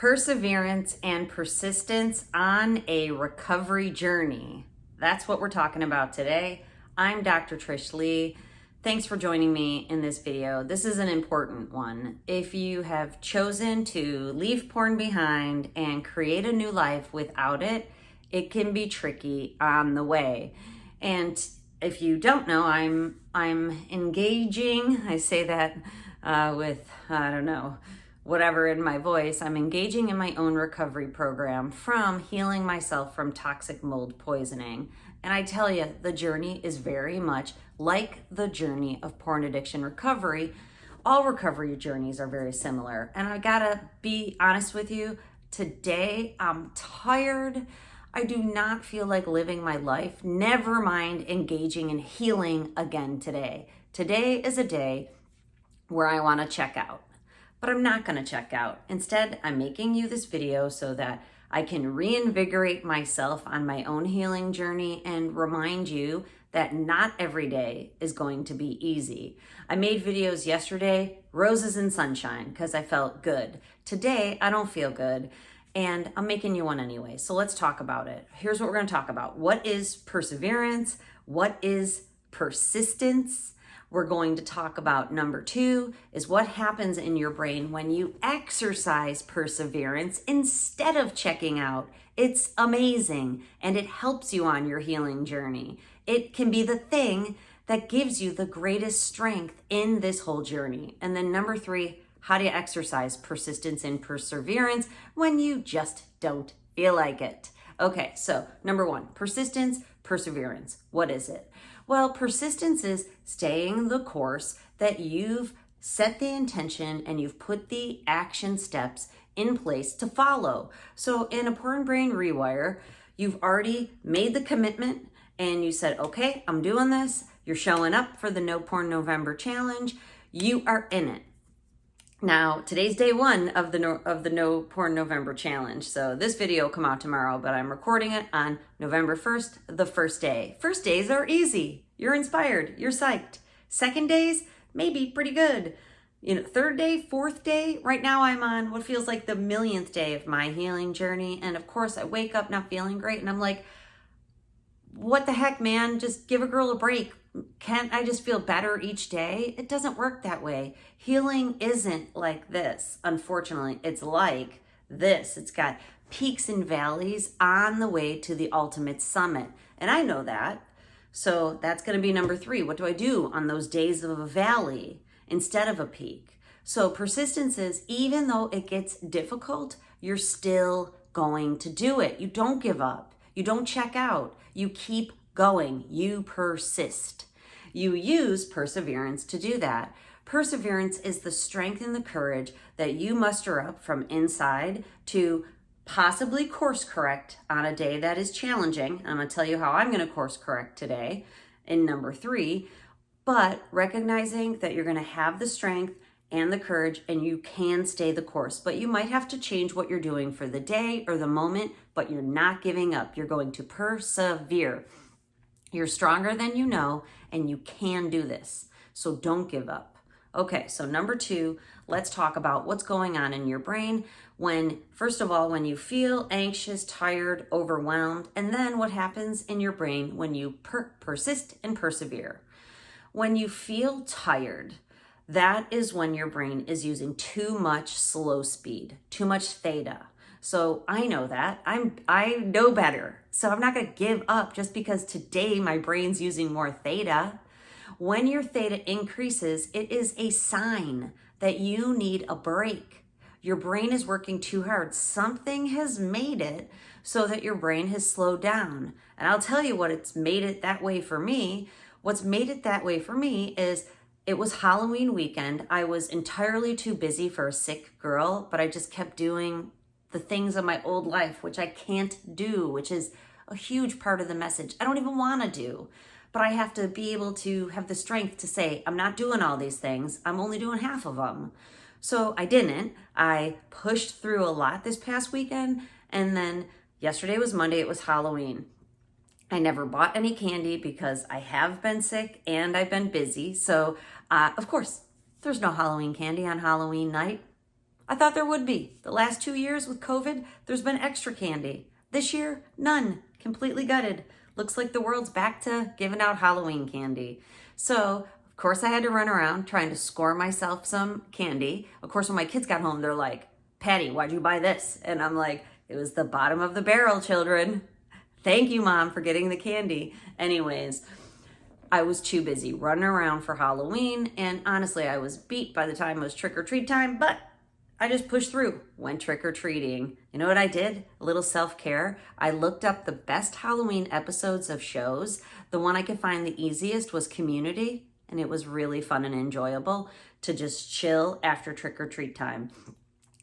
Perseverance and persistence on a recovery journey. That's what we're talking about today. I'm Dr. Trish Leigh. Thanks for joining me in this video. This is an important one. If you have chosen to leave porn behind and create a new life without it, it can be tricky on the way. And if you don't know, I'm engaging, I say that with, I don't know, whatever in my voice, I'm engaging in my own recovery program from healing myself from toxic mold poisoning. And I tell you, the journey is very much like the journey of porn addiction recovery. All recovery journeys are very similar. And I gotta be honest with you, today I'm tired. I do not feel like living my life, never mind engaging in healing again today. Today is a day where I wanna check out. But I'm not gonna check out. Instead, I'm making you this video so that I can reinvigorate myself on my own healing journey and remind you that not every day is going to be easy. I made videos yesterday, roses and sunshine, because I felt good. Today, I don't feel good, and I'm making you one anyway. So let's talk about it. Here's what we're gonna talk about. What is perseverance? What is persistence? We're going to talk about number 2 is what happens in your brain when you exercise perseverance instead of checking out. It's amazing and it helps you on your healing journey. It can be the thing that gives you the greatest strength in this whole journey. And then number 3, how do you exercise persistence and perseverance when you just don't feel like it? Okay, so number 1, persistence, perseverance. What is it? Well, persistence is staying the course that you've set the intention and you've put the action steps in place to follow. So in a Porn Brain Rewire, you've already made the commitment and you said, okay, I'm doing this. You're showing up for the No Porn November challenge. You are in it. Now, today's day 1 of the No Porn November challenge. So this video will come out tomorrow, but I'm recording it on November 1st, the first day. First days are easy. You're inspired. You're psyched. Second days, maybe pretty good. Third day, fourth day. Right now I'm on what feels like the millionth day of my healing journey. And of course I wake up not feeling great and I'm like, what the heck, man? Just give a girl a break. Can't I just feel better each day? It doesn't work that way. Healing isn't like this. Unfortunately, it's like this. It's got peaks and valleys on the way to the ultimate summit. And I know that. So that's going to be number 3. What do I do on those days of a valley instead of a peak? So persistence is, even though it gets difficult, you're still going to do it. You don't give up. You don't check out. You keep going. You persist. You use perseverance to do that. Perseverance is the strength and the courage that you muster up from inside to possibly course correct on a day that is challenging. I'm going to tell you how I'm going to course correct today in number 3, but recognizing that you're going to have the strength and the courage and you can stay the course, but you might have to change what you're doing for the day or the moment, but you're not giving up. You're going to persevere. You're stronger than you know, and you can do this. So don't give up. Okay, so number 2, let's talk about what's going on in your brain when, first of all, when you feel anxious, tired, overwhelmed, and then what happens in your brain when you persist and persevere. When you feel tired, that is when your brain is using too much slow speed, too much theta. So I know that. I know better. So I'm not going to give up just because today my brain's using more theta. When your theta increases, it is a sign that you need a break. Your brain is working too hard. Something has made it so that your brain has slowed down. And I'll tell you what it's made it that way for me. What's made it that way for me is it was Halloween weekend. I was entirely too busy for a sick girl, but I just kept doing the things of my old life, which I can't do, which is a huge part of the message. I don't even want to do, but I have to be able to have the strength to say, I'm not doing all these things. I'm only doing half of them. So I didn't. I pushed through a lot this past weekend. And then yesterday was Monday. It was Halloween. I never bought any candy because I have been sick and I've been busy. So of course, there's no Halloween candy on Halloween night. I thought there would be. The last 2 years with COVID, there's been extra candy. This year, none. Completely gutted. Looks like the world's back to giving out Halloween candy. So, of course, I had to run around trying to score myself some candy. Of course, when my kids got home, they're like, Patty, why'd you buy this? And I'm like, it was the bottom of the barrel, children. Thank you, Mom, for getting the candy. Anyways, I was too busy running around for Halloween, and honestly, I was beat by the time it was trick-or-treat time, but I just pushed through, went trick-or-treating. You know what I did? A little self-care. I looked up the best Halloween episodes of shows. The one I could find the easiest was Community, and it was really fun and enjoyable to just chill after trick-or-treat time.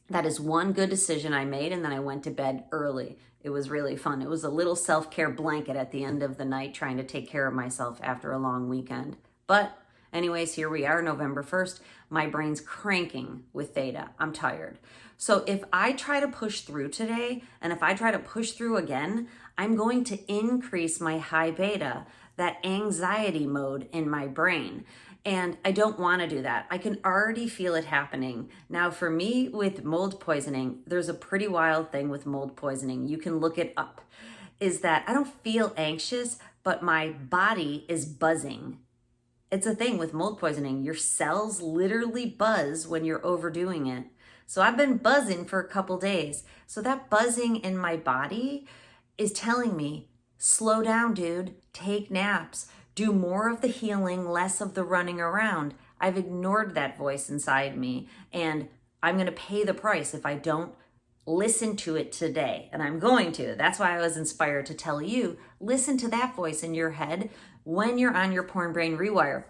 That is one good decision I made, and then I went to bed early. It was really fun. It was a little self-care blanket at the end of the night, trying to take care of myself after a long weekend. But anyways, here we are, November 1st. My brain's cranking with theta. I'm tired. So if I try to push through today, and if I try to push through again, I'm going to increase my high beta, that anxiety mode in my brain. And I don't want to do that. I can already feel it happening. Now, for me with mold poisoning, there's a pretty wild thing with mold poisoning. You can look it up. Is that I don't feel anxious, but my body is buzzing. It's a thing with mold poisoning. Your cells literally buzz when you're overdoing it. So I've been buzzing for a couple days. So that buzzing in my body is telling me, slow down, dude, take naps. Do more of the healing, less of the running around. I've ignored that voice inside me, and I'm going to pay the price if I don't listen to it today. And I'm going to. That's why I was inspired to tell you, listen to that voice in your head when you're on your porn brain rewire.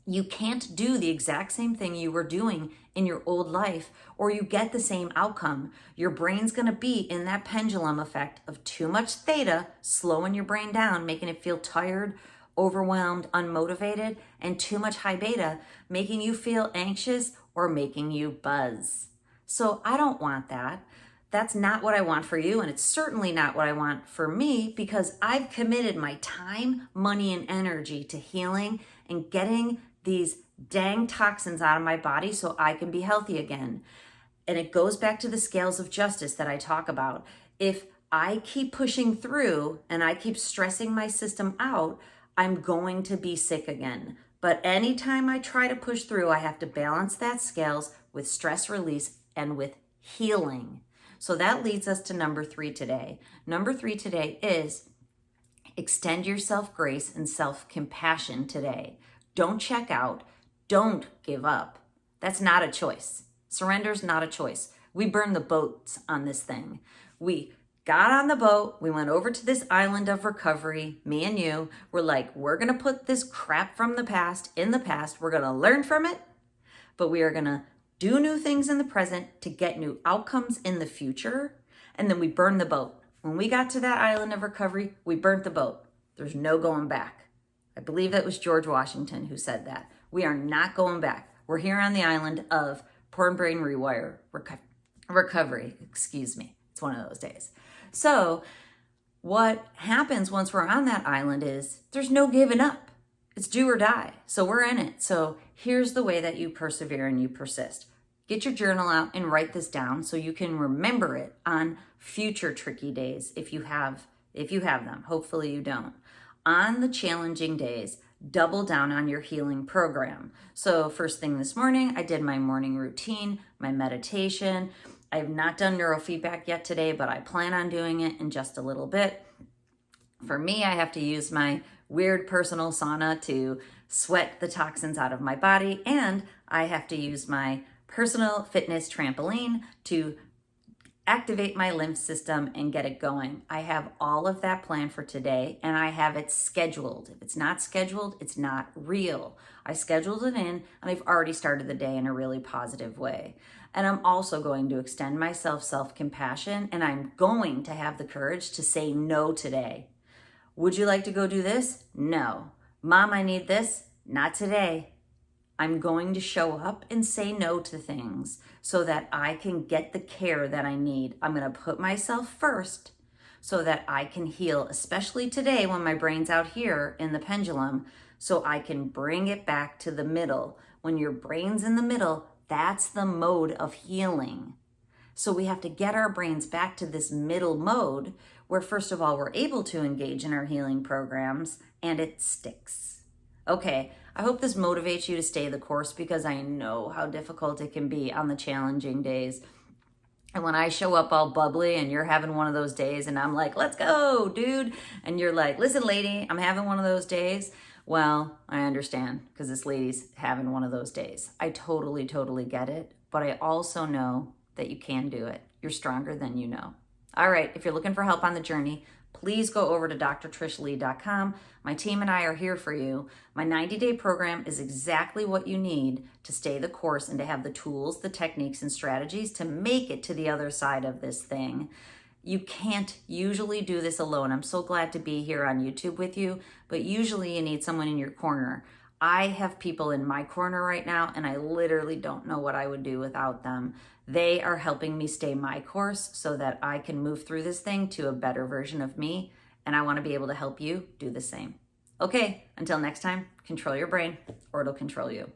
You can't do the exact same thing you were doing in your old life, or you get the same outcome. Your brain's going to be in that pendulum effect of too much theta, slowing your brain down, making it feel tired, overwhelmed, unmotivated, and too much high beta, making you feel anxious or making you buzz. So I don't want that. That's not what I want for you, and it's certainly not what I want for me, because I've committed my time, money, and energy to healing and getting these dang toxins out of my body so I can be healthy again. And it goes back to the scales of justice that I talk about. If I keep pushing through and I keep stressing my system out, I'm going to be sick again. But anytime I try to push through, I have to balance that scales with stress release and with healing. So that leads us to number 3 today. Number 3 today is extend yourself grace and self-compassion today. Don't check out. Don't give up. That's not a choice. Surrender's not a choice. We burned the boats on this thing. We got on the boat, we went over to this island of recovery, me and you. We're like, we're gonna put this crap from the past in the past. We're gonna learn from it, but we are gonna do new things in the present to get new outcomes in the future. And then we burned the boat. When we got to that island of recovery, we burnt the boat. There's no going back. I believe that was George Washington who said that. We are not going back. We're here on the island of Porn Brain Rewire Recovery. Excuse me. It's one of those days. So what happens once we're on that island is there's no giving up. It's do or die. So we're in it. So here's the way that you persevere and you persist. Get your journal out and write this down so you can remember it on future tricky days if you have them. Hopefully you don't. On the challenging days, double down on your healing program. So first thing this morning, I did my morning routine, my meditation. I have not done neurofeedback yet today, but I plan on doing it in just a little bit. For me, I have to use my weird personal sauna to sweat the toxins out of my body, and I have to use my personal fitness trampoline to activate my lymph system and get it going. I have all of that planned for today, and I have it scheduled. If it's not scheduled, it's not real. I scheduled it in, and I've already started the day in a really positive way. And I'm also going to extend myself self-compassion, and I'm going to have the courage to say no today. Would you like to go do this? No. Mom, I need this? Not today. I'm going to show up and say no to things so that I can get the care that I need. I'm going to put myself first so that I can heal, especially today when my brain's out here in the pendulum, so I can bring it back to the middle. When your brain's in the middle, That's the mode of healing. So we have to get our brains back to this middle mode where, first of all, we're able to engage in our healing programs and it sticks. Okay, I hope this motivates you to stay the course, because I know how difficult it can be on the challenging days. And when I show up all bubbly and you're having one of those days and I'm like, let's go, dude. And you're like, listen, lady, I'm having one of those days. Well, I understand, because this lady's having one of those days. I totally get it. But I also know that you can do it. You're stronger than you know. All right, if you're looking for help on the journey, please go over to drtrishleigh.com. My team and I are here for you. My 90-day program is exactly what you need to stay the course and to have the tools, the techniques, and strategies to make it to the other side of this thing. You can't usually do this alone. I'm so glad to be here on YouTube with you, but usually you need someone in your corner. I have people in my corner right now, and I literally don't know what I would do without them. They are helping me stay my course so that I can move through this thing to a better version of me, and I want to be able to help you do the same. Okay, until next time, control your brain or it'll control you.